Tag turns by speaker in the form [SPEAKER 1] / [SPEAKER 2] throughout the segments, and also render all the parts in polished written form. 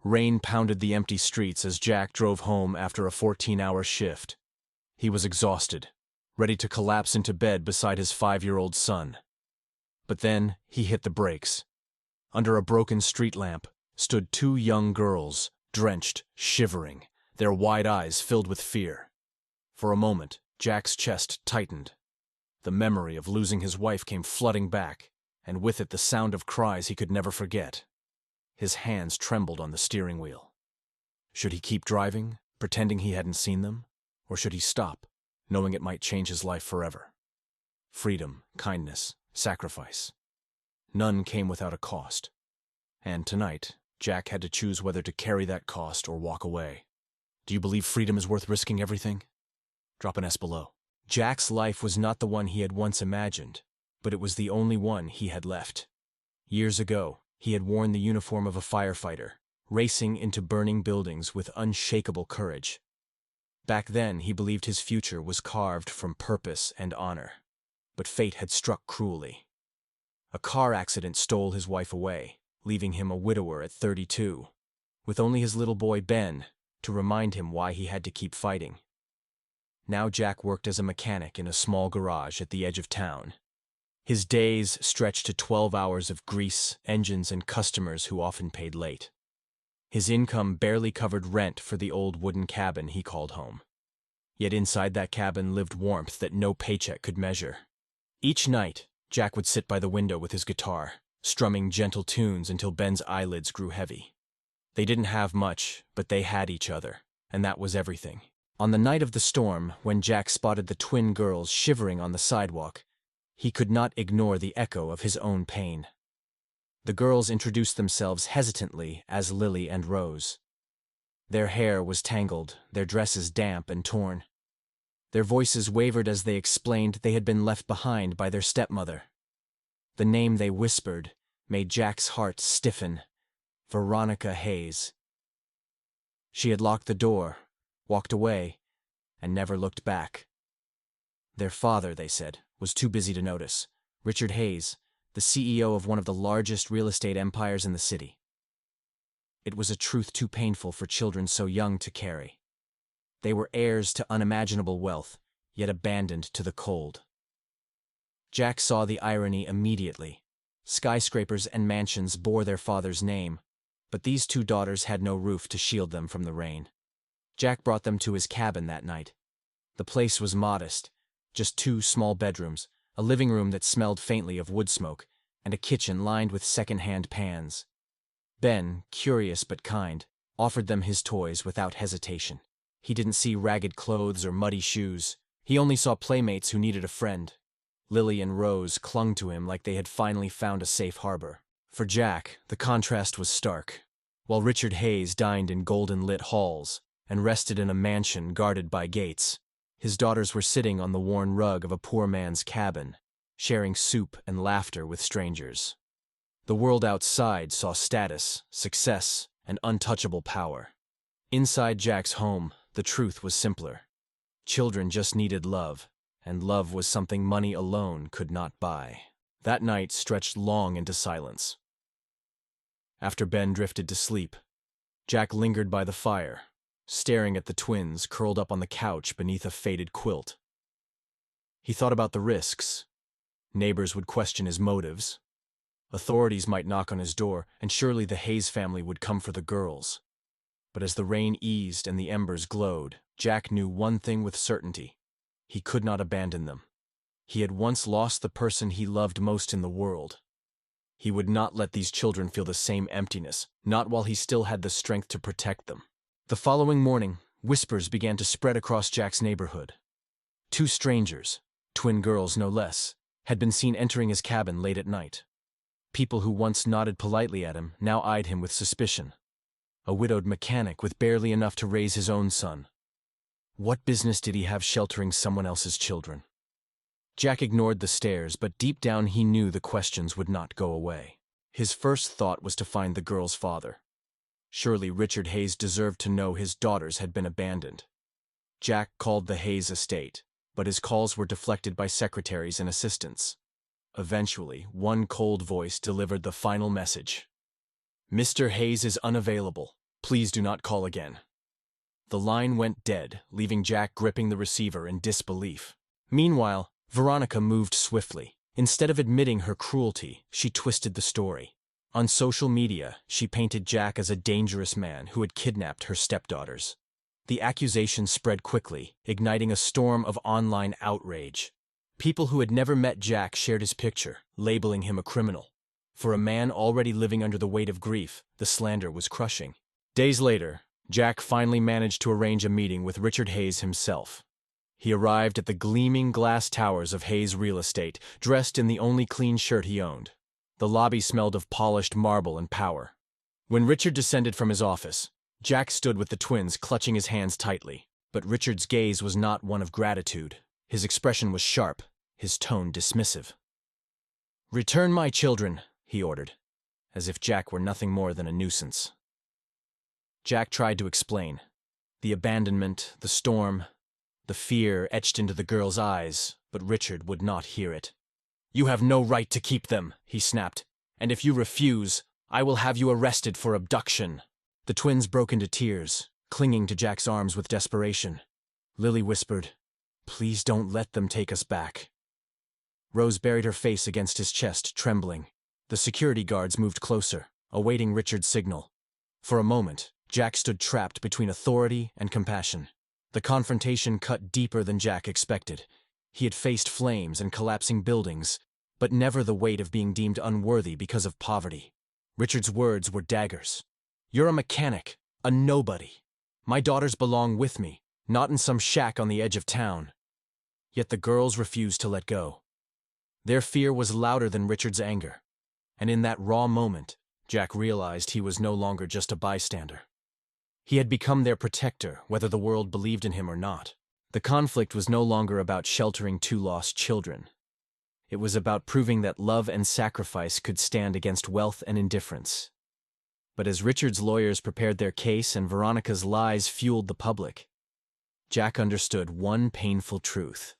[SPEAKER 1] Rain pounded the empty streets as Jack drove home after a 14-hour shift. He was exhausted, ready to collapse into bed beside his 5-year-old son. But then he hit the brakes. Under a broken street lamp stood 2 young girls, drenched, shivering, their wide eyes filled with fear. For a moment, Jack's chest tightened. The memory of losing his wife came flooding back, and with it the sound of cries he could never forget. His hands trembled on the steering wheel. Should he keep driving, pretending he hadn't seen them? Or should he stop, knowing it might change his life forever? Freedom, kindness, sacrifice. None came without a cost. And tonight, Jack had to choose whether to carry that cost or walk away. Do you believe freedom is worth risking everything? Drop an S below. Jack's life was not the one he had once imagined, but it was the only one he had left. Years ago, he had worn the uniform of a firefighter, racing into burning buildings with unshakable courage. Back then, he believed his future was carved from purpose and honor. But fate had struck cruelly. A car accident stole his wife away, leaving him a widower at 32, with only his little boy Ben to remind him why he had to keep fighting. Now Jack worked as a mechanic in a small garage at the edge of town. His days stretched to 12 hours of grease, engines, and customers who often paid late. His income barely covered rent for the old wooden cabin he called home. Yet inside that cabin lived warmth that no paycheck could measure. Each night, Jack would sit by the window with his guitar, strumming gentle tunes until Ben's eyelids grew heavy. They didn't have much, but they had each other, and that was everything. On the night of the storm, when Jack spotted the twin girls shivering on the sidewalk, he could not ignore the echo of his own pain. The girls introduced themselves hesitantly as Lily and Rose. Their hair was tangled, their dresses damp and torn. Their voices wavered as they explained they had been left behind by their stepmother. The name they whispered made Jack's heart stiffen. Veronica Hayes. She had locked the door, walked away, and never looked back. Their father, they said, was too busy to notice. Richard Hayes, the CEO of one of the largest real estate empires in the city. It was a truth too painful for children so young to carry. They were heirs to unimaginable wealth, yet abandoned to the cold. Jack saw the irony immediately. Skyscrapers and mansions bore their father's name, but these 2 daughters had no roof to shield them from the rain. Jack brought them to his cabin that night. The place was modest, just 2 small bedrooms, a living room that smelled faintly of wood smoke, and a kitchen lined with second-hand pans. Ben, curious but kind, offered them his toys without hesitation. He didn't see ragged clothes or muddy shoes. He only saw playmates who needed a friend. Lily and Rose clung to him like they had finally found a safe harbor. For Jack, the contrast was stark. While Richard Hayes dined in golden-lit halls and rested in a mansion guarded by gates, his daughters were sitting on the worn rug of a poor man's cabin, sharing soup and laughter with strangers. The world outside saw status, success, and untouchable power. Inside Jack's home, the truth was simpler. Children just needed love, and love was something money alone could not buy. That night stretched long into silence. After Ben drifted to sleep, Jack lingered by the fire, staring at the twins curled up on the couch beneath a faded quilt. He thought about the risks. Neighbors would question his motives. Authorities might knock on his door, and surely the Hayes family would come for the girls. But as the rain eased and the embers glowed, Jack knew one thing with certainty. He could not abandon them. He had once lost the person he loved most in the world. He would not let these children feel the same emptiness, not while he still had the strength to protect them. The following morning, whispers began to spread across Jack's neighborhood. 2 strangers, twin girls no less, had been seen entering his cabin late at night. People who once nodded politely at him now eyed him with suspicion. A widowed mechanic with barely enough to raise his own son. What business did he have sheltering someone else's children? Jack ignored the stares, but deep down he knew the questions would not go away. His first thought was to find the girl's father. Surely Richard Hayes deserved to know his daughters had been abandoned. Jack called the Hayes estate, but his calls were deflected by secretaries and assistants. Eventually, one cold voice delivered the final message. "Mr. Hayes is unavailable. Please do not call again." The line went dead, leaving Jack gripping the receiver in disbelief. Meanwhile, Veronica moved swiftly. Instead of admitting her cruelty, she twisted the story. On social media, she painted Jack as a dangerous man who had kidnapped her stepdaughters. The accusation spread quickly, igniting a storm of online outrage. People who had never met Jack shared his picture, labeling him a criminal. For a man already living under the weight of grief, the slander was crushing. Days later, Jack finally managed to arrange a meeting with Richard Hayes himself. He arrived at the gleaming glass towers of Hayes Real Estate, dressed in the only clean shirt he owned. The lobby smelled of polished marble and power. When Richard descended from his office, Jack stood with the twins clutching his hands tightly. But Richard's gaze was not one of gratitude. His expression was sharp, his tone dismissive. "Return my children," he ordered, as if Jack were nothing more than a nuisance. Jack tried to explain. The abandonment, the storm, the fear etched into the girl's eyes, but Richard would not hear it. "You have no right to keep them," he snapped, "and if you refuse, I will have you arrested for abduction." The twins broke into tears, clinging to Jack's arms with desperation. Lily whispered, "Please don't let them take us back." Rose buried her face against his chest, trembling. The security guards moved closer, awaiting Richard's signal. For a moment, Jack stood trapped between authority and compassion. The confrontation cut deeper than Jack expected. He had faced flames and collapsing buildings, but never the weight of being deemed unworthy because of poverty. Richard's words were daggers. "You're a mechanic, a nobody. My daughters belong with me, not in some shack on the edge of town." Yet the girls refused to let go. Their fear was louder than Richard's anger, and in that raw moment, Jack realized he was no longer just a bystander. He had become their protector, whether the world believed in him or not. The conflict was no longer about sheltering two lost children. It was about proving that love and sacrifice could stand against wealth and indifference. But as Richard's lawyers prepared their case and Veronica's lies fueled the public, Jack understood one painful truth.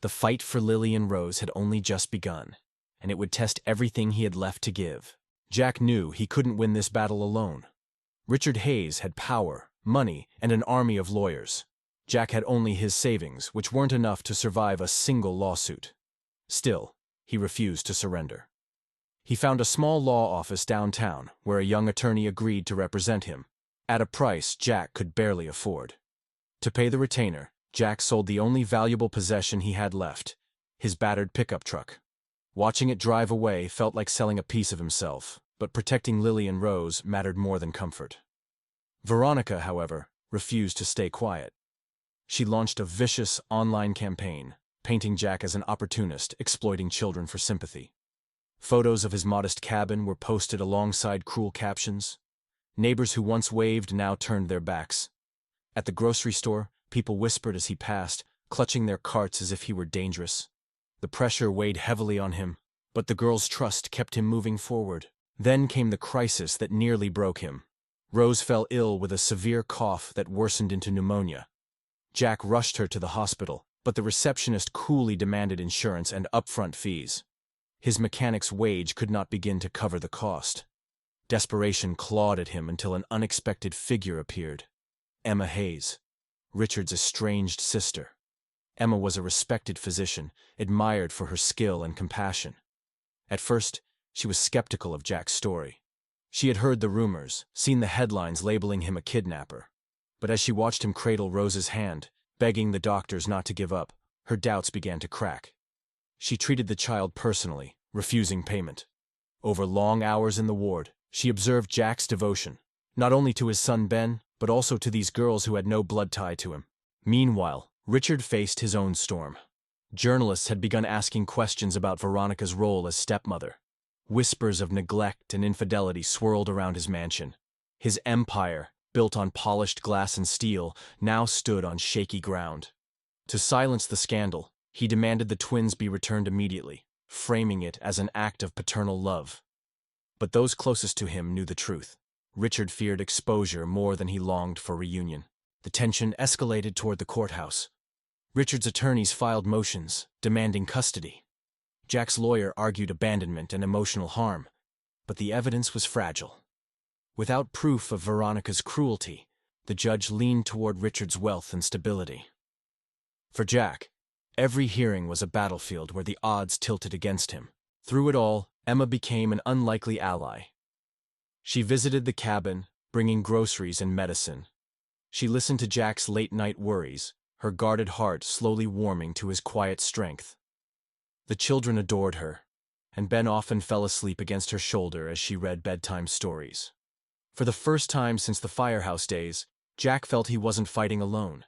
[SPEAKER 1] The fight for Lily and Rose had only just begun, and it would test everything he had left to give. Jack knew he couldn't win this battle alone. Richard Hayes had power, money, and an army of lawyers. Jack had only his savings, which weren't enough to survive a single lawsuit. Still, he refused to surrender. He found a small law office downtown, where a young attorney agreed to represent him, at a price Jack could barely afford. To pay the retainer, Jack sold the only valuable possession he had left, his battered pickup truck. Watching it drive away felt like selling a piece of himself, but protecting Lily and Rose mattered more than comfort. Veronica, however, refused to stay quiet. She launched a vicious online campaign, painting Jack as an opportunist exploiting children for sympathy. Photos of his modest cabin were posted alongside cruel captions. Neighbors who once waved now turned their backs. At the grocery store, people whispered as he passed, clutching their carts as if he were dangerous. The pressure weighed heavily on him, but the girl's trust kept him moving forward. Then came the crisis that nearly broke him. Rose fell ill with a severe cough that worsened into pneumonia. Jack rushed her to the hospital, but the receptionist coolly demanded insurance and upfront fees. His mechanic's wage could not begin to cover the cost. Desperation clawed at him until an unexpected figure appeared. Emma Hayes, Richard's estranged sister. Emma was a respected physician, admired for her skill and compassion. At first, she was skeptical of Jack's story. She had heard the rumors, seen the headlines labeling him a kidnapper. But as she watched him cradle Rose's hand, begging the doctors not to give up, her doubts began to crack. She treated the child personally, refusing payment. Over long hours in the ward, she observed Jack's devotion, not only to his son Ben, but also to these girls who had no blood tie to him. Meanwhile, Richard faced his own storm. Journalists had begun asking questions about Veronica's role as stepmother. Whispers of neglect and infidelity swirled around his mansion. His empire, built on polished glass and steel, now stood on shaky ground. To silence the scandal, he demanded the twins be returned immediately, framing it as an act of paternal love. But those closest to him knew the truth. Richard feared exposure more than he longed for reunion. The tension escalated toward the courthouse. Richard's attorneys filed motions, demanding custody. Jack's lawyer argued abandonment and emotional harm, but the evidence was fragile. Without proof of Veronica's cruelty, the judge leaned toward Richard's wealth and stability. For Jack, every hearing was a battlefield where the odds tilted against him. Through it all, Emma became an unlikely ally. She visited the cabin, bringing groceries and medicine. She listened to Jack's late-night worries, her guarded heart slowly warming to his quiet strength. The children adored her, and Ben often fell asleep against her shoulder as she read bedtime stories. For the first time since the firehouse days, Jack felt he wasn't fighting alone.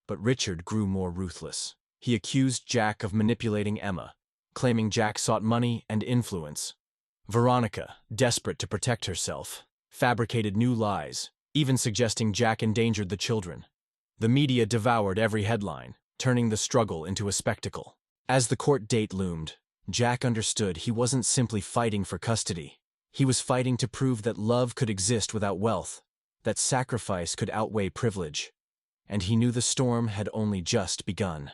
[SPEAKER 1] But Richard grew more ruthless. He accused Jack of manipulating Emma, claiming Jack sought money and influence. Veronica, desperate to protect herself, fabricated new lies, even suggesting Jack endangered the children. The media devoured every headline, turning the struggle into a spectacle. As the court date loomed, Jack understood he wasn't simply fighting for custody. He was fighting to prove that love could exist without wealth, that sacrifice could outweigh privilege, and he knew the storm had only just begun.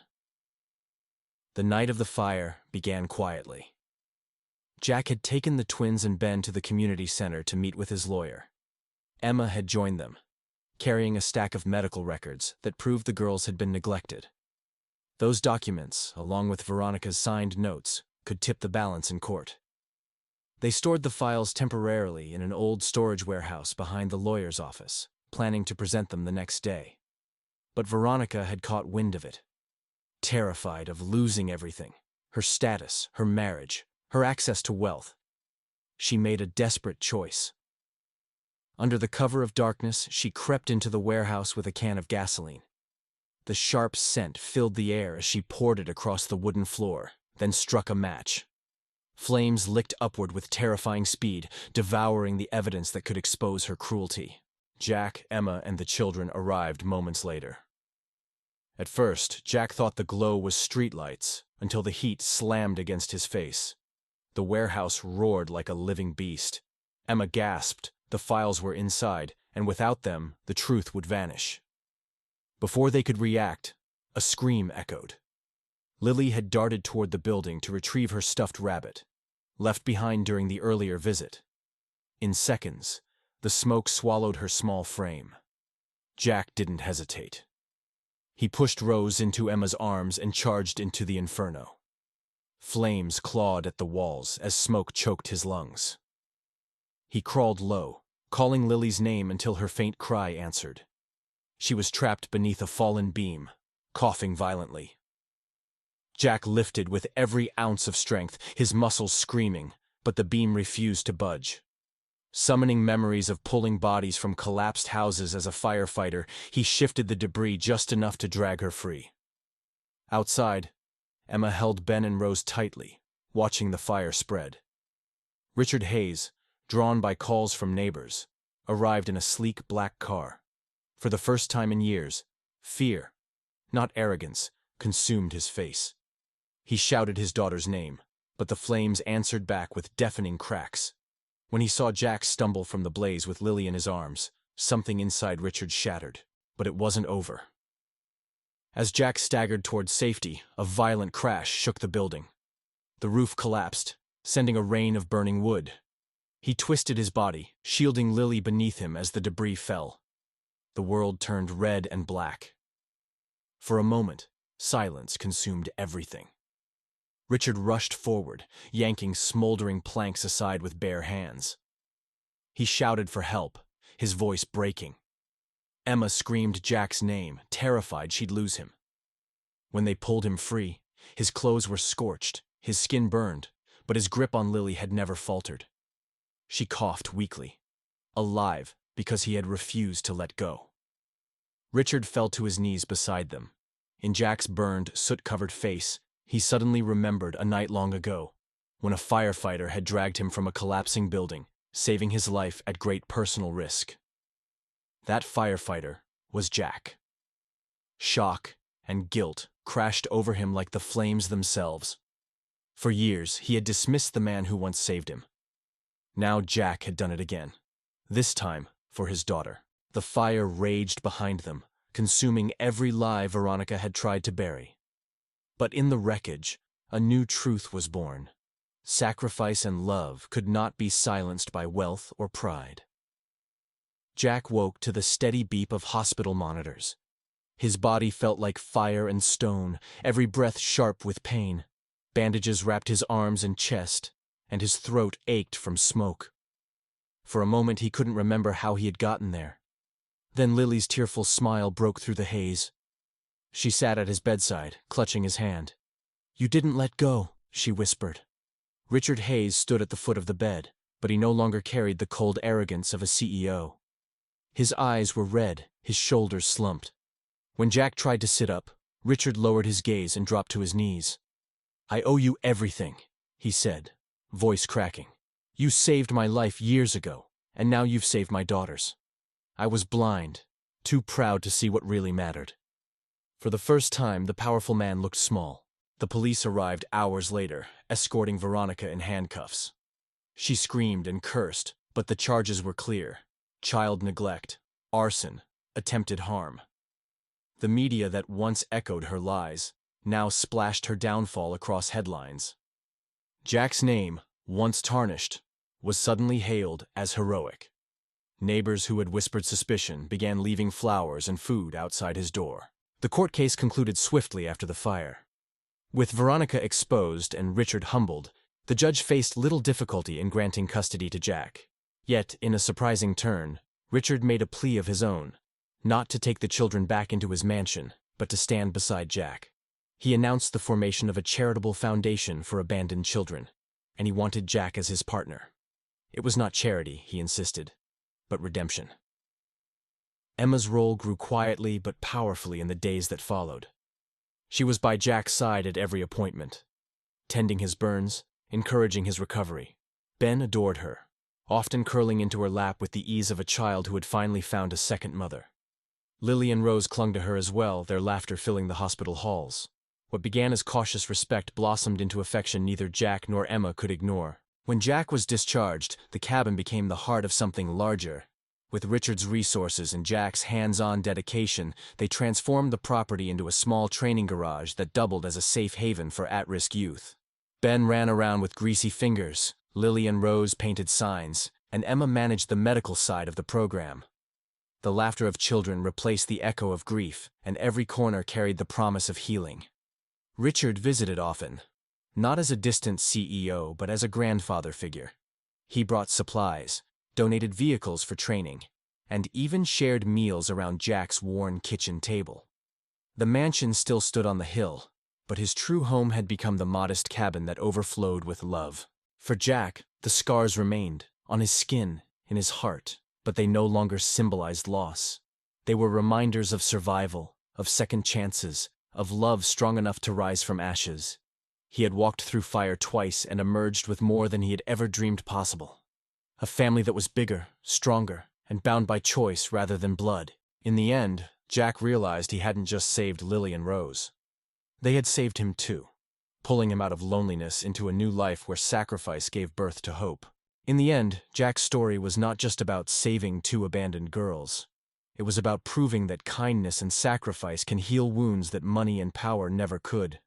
[SPEAKER 1] The night of the fire began quietly. Jack had taken the twins and Ben to the community center to meet with his lawyer. Emma had joined them, carrying a stack of medical records that proved the girls had been neglected. Those documents, along with Veronica's signed notes, could tip the balance in court. They stored the files temporarily in an old storage warehouse behind the lawyer's office, planning to present them the next day. But Veronica had caught wind of it. Terrified of losing everything, her status, her marriage, her access to wealth, she made a desperate choice. Under the cover of darkness, she crept into the warehouse with a can of gasoline. The sharp scent filled the air as she poured it across the wooden floor, then struck a match. Flames licked upward with terrifying speed, devouring the evidence that could expose her cruelty. Jack, Emma, and the children arrived moments later. At first, Jack thought the glow was streetlights, until the heat slammed against his face. The warehouse roared like a living beast. Emma gasped. The files were inside, and without them, the truth would vanish. Before they could react, a scream echoed. Lily had darted toward the building to retrieve her stuffed rabbit, left behind during the earlier visit. In seconds, the smoke swallowed her small frame. Jack didn't hesitate. He pushed Rose into Emma's arms and charged into the inferno. Flames clawed at the walls as smoke choked his lungs. He crawled low, calling Lily's name until her faint cry answered. She was trapped beneath a fallen beam, coughing violently. Jack lifted with every ounce of strength, his muscles screaming, but the beam refused to budge. Summoning memories of pulling bodies from collapsed houses as a firefighter, he shifted the debris just enough to drag her free. Outside, Emma held Ben and Rose tightly, watching the fire spread. Richard Hayes, drawn by calls from neighbors, arrived in a sleek black car. For the first time in years, fear, not arrogance, consumed his face. He shouted his daughter's name, but the flames answered back with deafening cracks. When he saw Jack stumble from the blaze with Lily in his arms, something inside Richard shattered, but it wasn't over. As Jack staggered toward safety, a violent crash shook the building. The roof collapsed, sending a rain of burning wood. He twisted his body, shielding Lily beneath him as the debris fell. The world turned red and black. For a moment, silence consumed everything. Richard rushed forward, yanking smoldering planks aside with bare hands. He shouted for help, his voice breaking. Emma screamed Jack's name, terrified she'd lose him. When they pulled him free, his clothes were scorched, his skin burned, but his grip on Lily had never faltered. She coughed weakly, alive because he had refused to let go. Richard fell to his knees beside them. In Jack's burned, soot-covered face, he suddenly remembered a night long ago, when a firefighter had dragged him from a collapsing building, saving his life at great personal risk. That firefighter was Jack. Shock and guilt crashed over him like the flames themselves. For years, he had dismissed the man who once saved him. Now Jack had done it again, this time for his daughter. The fire raged behind them, consuming every lie Veronica had tried to bury. But in the wreckage, a new truth was born. Sacrifice and love could not be silenced by wealth or pride. Jack woke to the steady beep of hospital monitors. His body felt like fire and stone, every breath sharp with pain. Bandages wrapped his arms and chest, and his throat ached from smoke. For a moment he couldn't remember how he had gotten there. Then Lily's tearful smile broke through the haze. She sat at his bedside, clutching his hand. "You didn't let go," she whispered. Richard Hayes stood at the foot of the bed, but he no longer carried the cold arrogance of a CEO. His eyes were red, his shoulders slumped. When Jack tried to sit up, Richard lowered his gaze and dropped to his knees. "I owe you everything," he said, voice cracking. "You saved my life years ago, and now you've saved my daughter's. I was blind, too proud to see what really mattered." For the first time, the powerful man looked small. The police arrived hours later, escorting Veronica in handcuffs. She screamed and cursed, but the charges were clear: child neglect, arson, attempted harm. The media that once echoed her lies now splashed her downfall across headlines. Jack's name, once tarnished, was suddenly hailed as heroic. Neighbors who had whispered suspicion began leaving flowers and food outside his door. The court case concluded swiftly after the fire. With Veronica exposed and Richard humbled, the judge faced little difficulty in granting custody to Jack. Yet, in a surprising turn, Richard made a plea of his own, not to take the children back into his mansion, but to stand beside Jack. He announced the formation of a charitable foundation for abandoned children, and he wanted Jack as his partner. It was not charity, he insisted, but redemption. Emma's role grew quietly but powerfully in the days that followed. She was by Jack's side at every appointment, tending his burns, encouraging his recovery. Ben adored her, often curling into her lap with the ease of a child who had finally found a second mother. Lily and Rose clung to her as well, their laughter filling the hospital halls. What began as cautious respect blossomed into affection neither Jack nor Emma could ignore. When Jack was discharged, the cabin became the heart of something larger. With Richard's resources and Jack's hands-on dedication, they transformed the property into a small training garage that doubled as a safe haven for at-risk youth. Ben ran around with greasy fingers, Lily and Rose painted signs, and Emma managed the medical side of the program. The laughter of children replaced the echo of grief, and every corner carried the promise of healing. Richard visited often, not as a distant CEO but as a grandfather figure. He brought supplies, donated vehicles for training, and even shared meals around Jack's worn kitchen table. The mansion still stood on the hill, but his true home had become the modest cabin that overflowed with love. For Jack, the scars remained, on his skin, in his heart, but they no longer symbolized loss. They were reminders of survival, of second chances, of love strong enough to rise from ashes. He had walked through fire twice and emerged with more than he had ever dreamed possible. A family that was bigger, stronger, and bound by choice rather than blood. In the end, Jack realized he hadn't just saved Lily and Rose. They had saved him too, pulling him out of loneliness into a new life where sacrifice gave birth to hope. In the end, Jack's story was not just about saving two abandoned girls. It was about proving that kindness and sacrifice can heal wounds that money and power never could.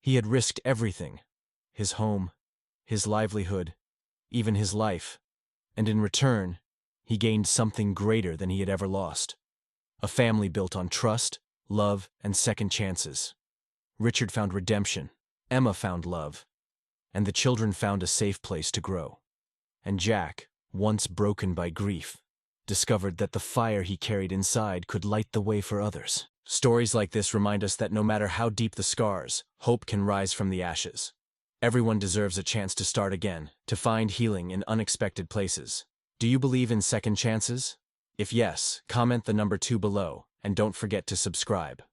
[SPEAKER 1] He had risked everything, his home, his livelihood, even his life, and in return, he gained something greater than he had ever lost. A family built on trust, love, and second chances. Richard found redemption, Emma found love, and the children found a safe place to grow. And Jack, once broken by grief, discovered that the fire he carried inside could light the way for others. Stories like this remind us that no matter how deep the scars, hope can rise from the ashes. Everyone deserves a chance to start again, to find healing in unexpected places. Do you believe in second chances? If yes, comment the number 2 below, and don't forget to subscribe.